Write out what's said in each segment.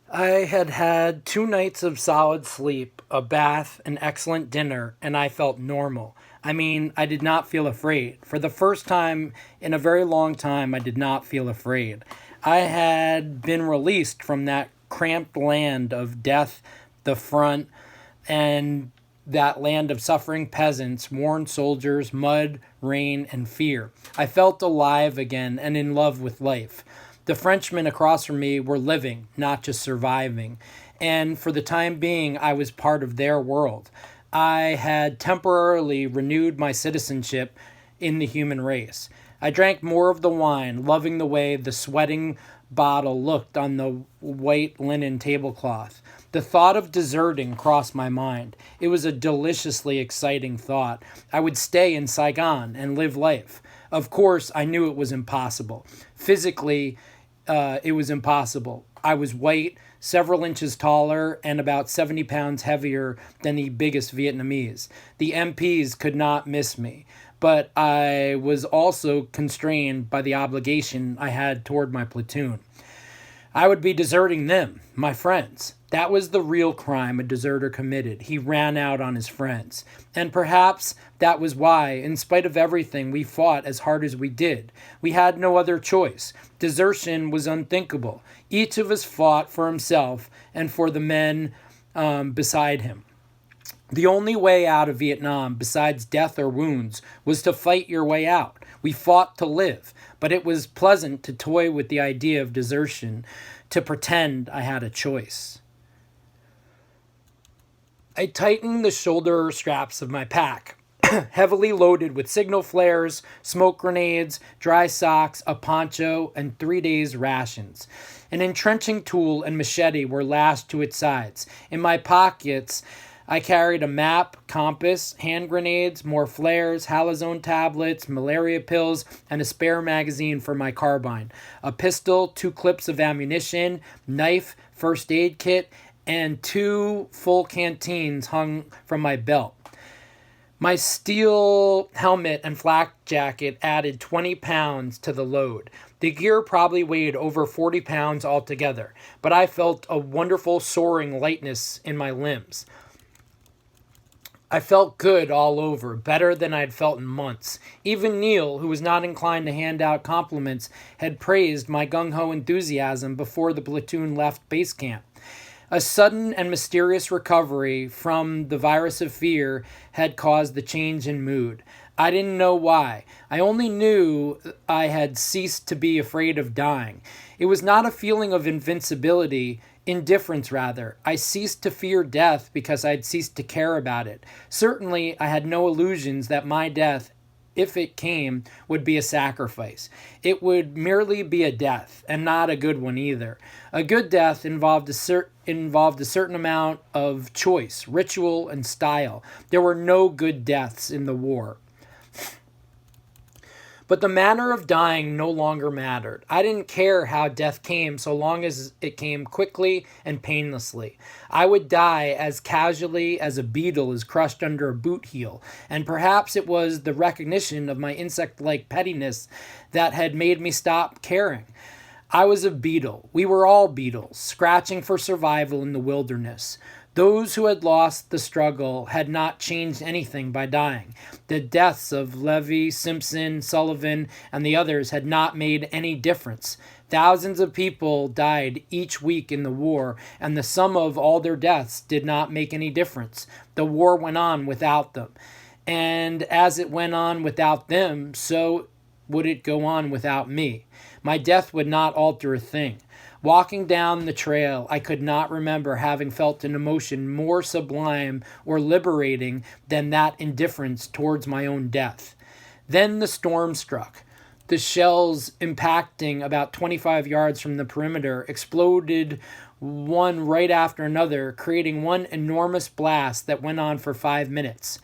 I had had 2 nights of solid sleep, a bath, an excellent dinner, and I felt normal. I mean, I did not feel afraid. For the first time in a very long time, I did not feel afraid. I had been released from that cramped land of death, the front, and that land of suffering peasants, worn soldiers, mud, rain, and fear. I felt alive again and in love with life. The Frenchmen across from me were living, not just surviving. And for the time being, I was part of their world. I had temporarily renewed my citizenship in the human race. I drank more of the wine, loving the way the sweating bottle looked on the white linen tablecloth. The thought of deserting crossed my mind. It was a deliciously exciting thought. I would stay in Saigon and live life. Of course, I knew it was impossible. Physically, it was impossible. I was white, several inches taller, and about 70 pounds heavier than the biggest Vietnamese. The MPs could not miss me, but I was also constrained by the obligation I had toward my platoon. I would be deserting them, my friends. That was the real crime a deserter committed. He ran out on his friends. And perhaps that was why, in spite of everything, we fought as hard as we did. We had no other choice. Desertion was unthinkable. Each of us fought for himself and for the men beside him. The only way out of Vietnam, besides death or wounds, was to fight your way out. We fought to live, but it was pleasant to toy with the idea of desertion, to pretend I had a choice. I tightened the shoulder straps of my pack, heavily loaded with signal flares, smoke grenades, dry socks, a poncho, and 3 days' rations. An entrenching tool and machete were lashed to its sides. In my pockets, I carried a map, compass, hand grenades, more flares, halazone tablets, malaria pills, and a spare magazine for my carbine, a pistol, 2 clips of ammunition, knife, first aid kit, and 2 full canteens hung from my belt. My steel helmet and flak jacket added 20 pounds to the load. The gear probably weighed over 40 pounds altogether, but I felt a wonderful soaring lightness in my limbs. I felt good all over, better than I'd felt in months. Even Neil, who was not inclined to hand out compliments, had praised my gung ho enthusiasm before the platoon left base camp. A sudden and mysterious recovery from the virus of fear had caused the change in mood. I didn't know why. I only knew I had ceased to be afraid of dying. It was not a feeling of invincibility, indifference rather. I ceased to fear death because I had ceased to care about it. Certainly, I had no illusions that my death, if it came, would be a sacrifice. It would merely be a death, and not a good one either. A good death involved a certain amount of choice, ritual, and style. There were no good deaths in the war. But the manner of dying no longer mattered. I didn't care how death came so long as it came quickly and painlessly. I would die as casually as a beetle is crushed under a boot heel, and perhaps it was the recognition of my insect like pettiness that had made me stop caring. I was a beetle. We were all beetles, scratching for survival in the wilderness. Those who had lost the struggle had not changed anything by dying. The deaths of Levy, Simpson, Sullivan, and the others had not made any difference. Thousands of people died each week in the war, and the sum of all their deaths did not make any difference. The war went on without them. And as it went on without them, so would it go on without me. My death would not alter a thing. Walking down the trail, I could not remember having felt an emotion more sublime or liberating than that indifference towards my own death. Then the storm struck. The shells, impacting about 25 yards from the perimeter, exploded one right after another, creating one enormous blast that went on for 5 minutes.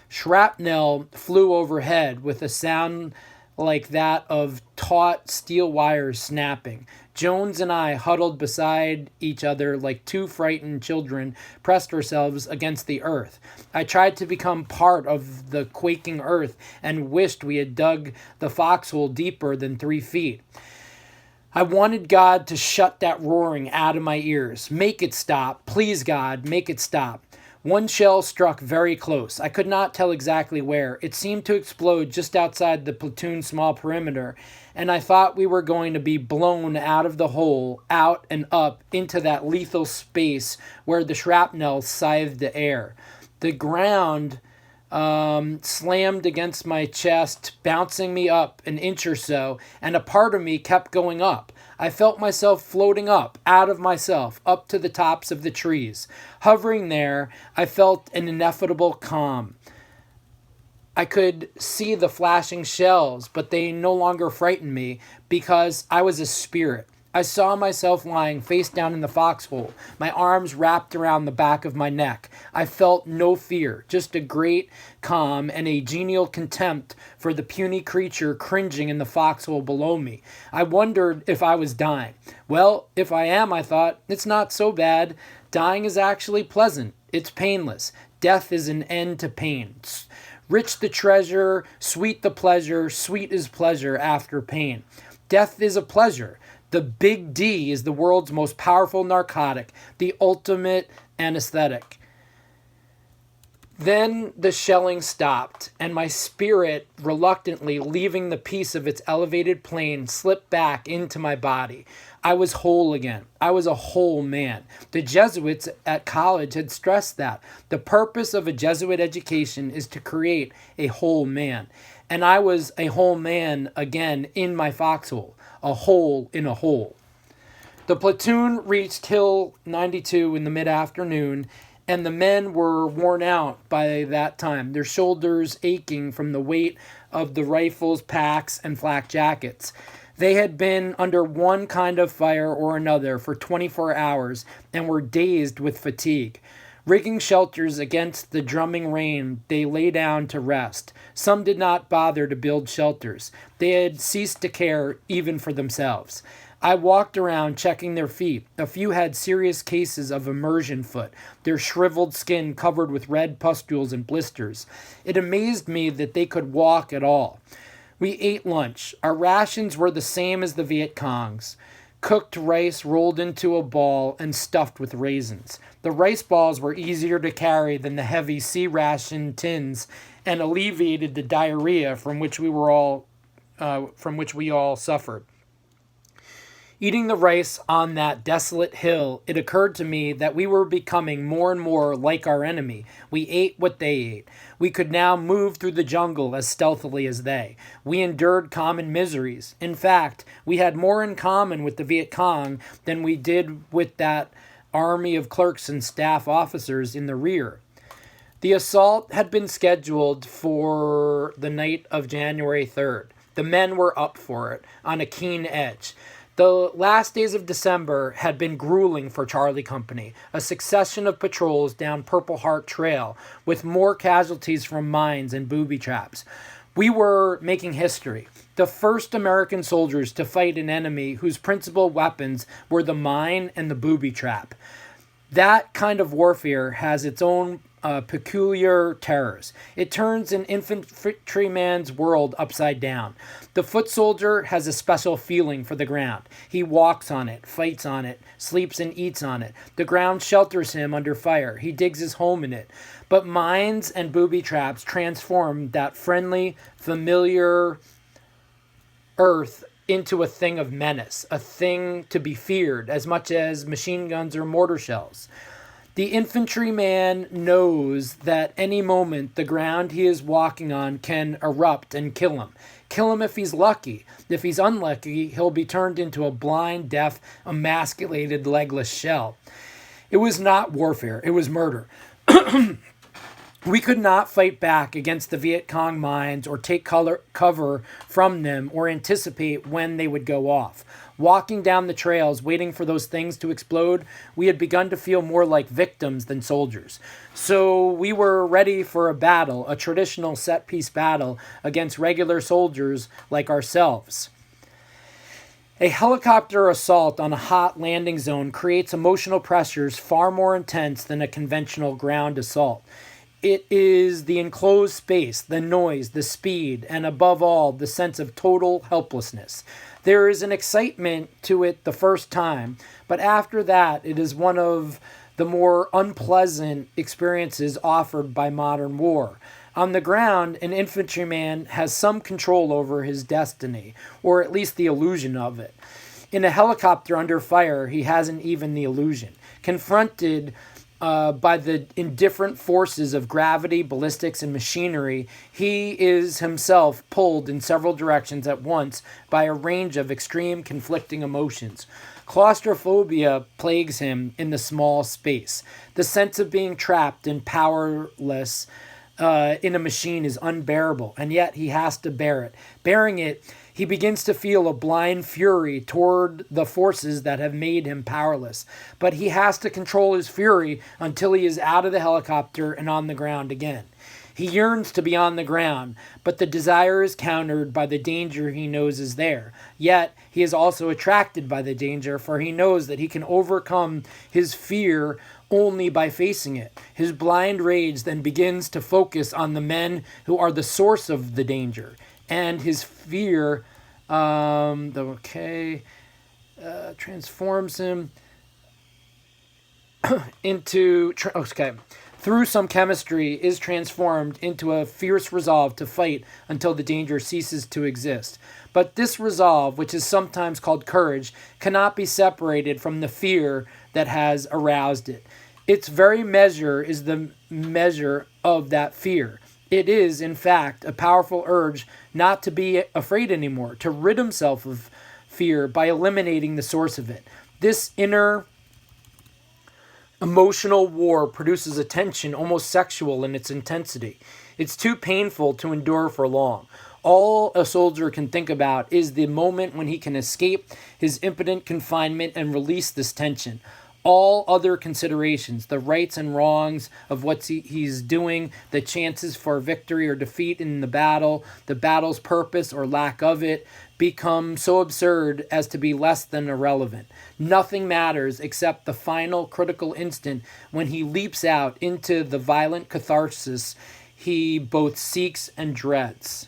Shrapnel flew overhead with a sound like that of taut steel wires snapping. Jones and I, huddled beside each other like 2 frightened children, pressed ourselves against the earth. I tried to become part of the quaking earth and wished we had dug the foxhole deeper than 3 feet. I wanted God to shut that roaring out of my ears. Make it stop. Please, God, make it stop. One shell struck very close. I could not tell exactly where. It seemed to explode just outside the platoon's small perimeter, and I thought we were going to be blown out of the hole, out and up into that lethal space where the shrapnel scythed the air. The ground slammed against my chest, bouncing me up an inch or so, and a part of me kept going up. I felt myself floating up, out of myself, up to the tops of the trees. Hovering there, I felt an ineffable calm. I could see the flashing shells, but they no longer frightened me because I was a spirit. I saw myself lying face down in the foxhole, my arms wrapped around the back of my neck. I felt no fear, just a great calm and a genial contempt for the puny creature cringing in the foxhole below me. I wondered if I was dying. Well, if I am, I thought, it's not so bad. Dying is actually pleasant. It's painless. Death is an end to pain. Rich the treasure, sweet the pleasure, sweet is pleasure after pain. Death is a pleasure. The big D is the world's most powerful narcotic, the ultimate anesthetic. Then the shelling stopped, and my spirit, reluctantly leaving the piece of its elevated plane, slipped back into my body. I was whole again. I was a whole man. The Jesuits at college had stressed that. The purpose of a Jesuit education is to create a whole man. And I was a whole man again in my foxhole. A hole in a hole. The platoon reached Hill 92 in the mid-afternoon, and the men were worn out by that time, their shoulders aching from the weight of the rifles, packs, and flak jackets. They had been under one kind of fire or another for 24 hours and were dazed with fatigue. Rigging shelters against the drumming rain, they lay down to rest. Some did not bother to build shelters. They had ceased to care even for themselves. I walked around checking their feet. A few had serious cases of immersion foot, their shriveled skin covered with red pustules and blisters. It amazed me that they could walk at all. We ate lunch. Our rations were the same as the Viet Cong's. Cooked rice rolled into a ball and stuffed with raisins. The rice balls were easier to carry than the heavy sea ration tins and alleviated the diarrhea from which we all suffered. Eating the rice on that desolate hill, it occurred to me that we were becoming more and more like our enemy. We ate what they ate. We could now move through the jungle as stealthily as they. We endured common miseries. In fact, we had more in common with the Viet Cong than we did with that army of clerks and staff officers in the rear. The assault had been scheduled for the night of January 3rd. The men were up for it, on a keen edge. The last days of December had been grueling for Charlie Company, a succession of patrols down Purple Heart Trail, with more casualties from mines and booby traps. We were making history. The first American soldiers to fight an enemy whose principal weapons were the mine and the booby trap. That kind of warfare has its own peculiar terrors. It turns an infantryman's world upside down. The foot soldier has a special feeling for the ground. He walks on it, fights on it, sleeps and eats on it. The ground shelters him under fire. He digs his home in it. But mines and booby traps transform that friendly, familiar earth into a thing of menace, a thing to be feared as much as machine guns or mortar shells. The infantryman knows that any moment the ground he is walking on can erupt and kill him. Kill him if he's lucky. If he's unlucky, he'll be turned into a blind, deaf, emasculated, legless shell. It was not warfare. It was murder. We could not fight back against the Viet Cong mines or take cover from them or anticipate when they would go off. Walking down the trails, waiting for those things to explode, we had begun to feel more like victims than soldiers. So we were ready for a battle, a traditional set-piece battle against regular soldiers like ourselves. A helicopter assault on a hot landing zone creates emotional pressures far more intense than a conventional ground assault. It is the enclosed space, the noise, the speed, and above all, the sense of total helplessness. There is an excitement to it the first time, but after that, it is one of the more unpleasant experiences offered by modern war. On the ground, an infantryman has some control over his destiny, or at least the illusion of it. In a helicopter under fire, he hasn't even the illusion. Confronted by the indifferent forces of gravity, ballistics, and machinery, he is himself pulled in several directions at once by a range of extreme conflicting emotions. Claustrophobia plagues him in the small space. The sense of being trapped and powerless in a machine is unbearable, and yet he has to bear it. Bearing it, he begins to feel a blind fury toward the forces that have made him powerless. But he has to control his fury until he is out of the helicopter and on the ground again. He yearns to be on the ground, but the desire is countered by the danger he knows is there. Yet, he is also attracted by the danger, for he knows that he can overcome his fear only by facing it. His blind rage then begins to focus on the men who are the source of the danger. And his fear transforms him through some chemistry, is transformed into a fierce resolve to fight until the danger ceases to exist. But this resolve, which is sometimes called courage, cannot be separated from the fear that has aroused it. Its very measure is the measure of that fear. It is, in fact, a powerful urge not to be afraid anymore, to rid himself of fear by eliminating the source of it. This inner emotional war produces a tension almost sexual in its intensity. It's too painful to endure for long. All a soldier can think about is the moment when he can escape his impotent confinement and release this tension. All other considerations, the rights and wrongs of what he's doing, the chances for victory or defeat in the battle's purpose or lack of it, become so absurd as to be less than irrelevant. Nothing matters except the final critical instant when he leaps out into the violent catharsis he both seeks and dreads.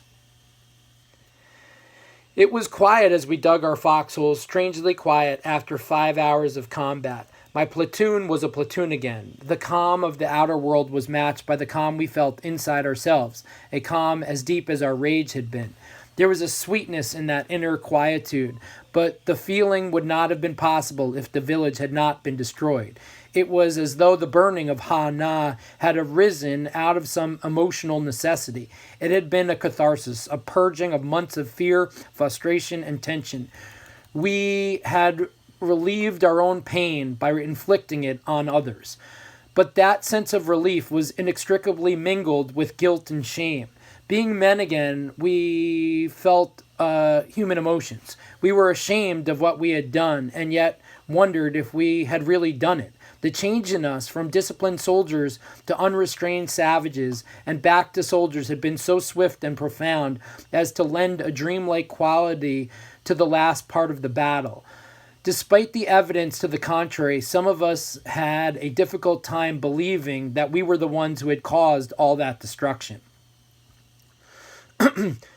It was quiet as we dug our foxholes, strangely quiet after 5 hours of combat. My platoon was a platoon again. The calm of the outer world was matched by the calm we felt inside ourselves, a calm as deep as our rage had been. There was a sweetness in that inner quietude, but the feeling would not have been possible if the village had not been destroyed. It was as though the burning of Ha Na had arisen out of some emotional necessity. It had been a catharsis, a purging of months of fear, frustration, and tension. We had relieved our own pain by inflicting it on others. But that sense of relief was inextricably mingled with guilt and shame. Being men again, we felt human emotions. We were ashamed of what we had done, and yet wondered if we had really done it. The change in us from disciplined soldiers to unrestrained savages and back to soldiers had been so swift and profound as to lend a dreamlike quality to the last part of the battle. Despite the evidence to the contrary, some of us had a difficult time believing that we were the ones who had caused all that destruction.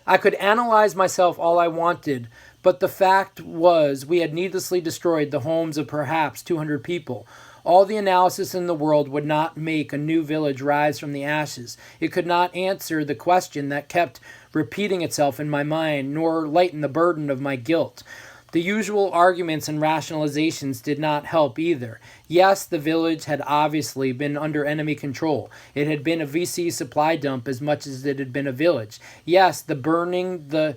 I could analyze myself all I wanted, but the fact was we had needlessly destroyed the homes of perhaps 200 people. All the analysis in the world would not make a new village rise from the ashes. It could not answer the question that kept repeating itself in my mind, nor lighten the burden of my guilt. The usual arguments and rationalizations did not help either. Yes, the village had obviously been under enemy control. It had been a VC supply dump as much as it had been a village. Yes, burning the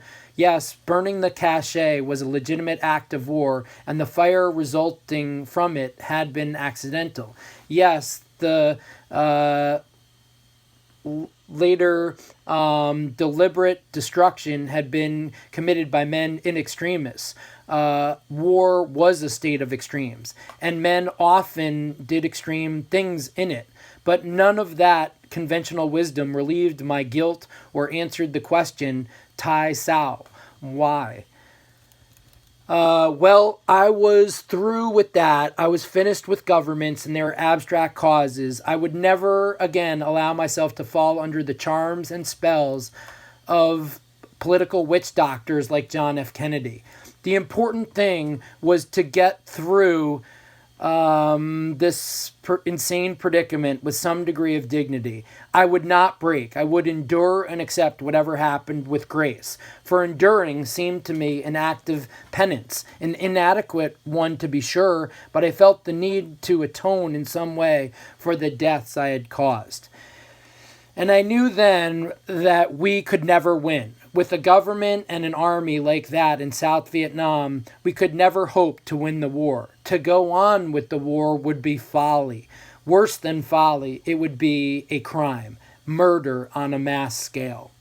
cache was a legitimate act of war, and the fire resulting from it had been accidental. Yes, the later deliberate destruction had been committed by men in extremis. War was a state of extremes, and men often did extreme things in it. But none of that conventional wisdom relieved my guilt or answered the question, Tai Sao, why? Well, I was through with that. I was finished with governments and their abstract causes. I would never again allow myself to fall under the charms and spells of political witch doctors like John F. Kennedy. The important thing was to get through this insane predicament with some degree of dignity. I would not break. I would endure and accept whatever happened with grace. For enduring seemed to me an act of penance, an inadequate one to be sure, but I felt the need to atone in some way for the deaths I had caused. And I knew then that we could never win. With a government and an army like that in South Vietnam, we could never hope to win the war. To go on with the war would be folly. Worse than folly, it would be a crime, murder on a mass scale.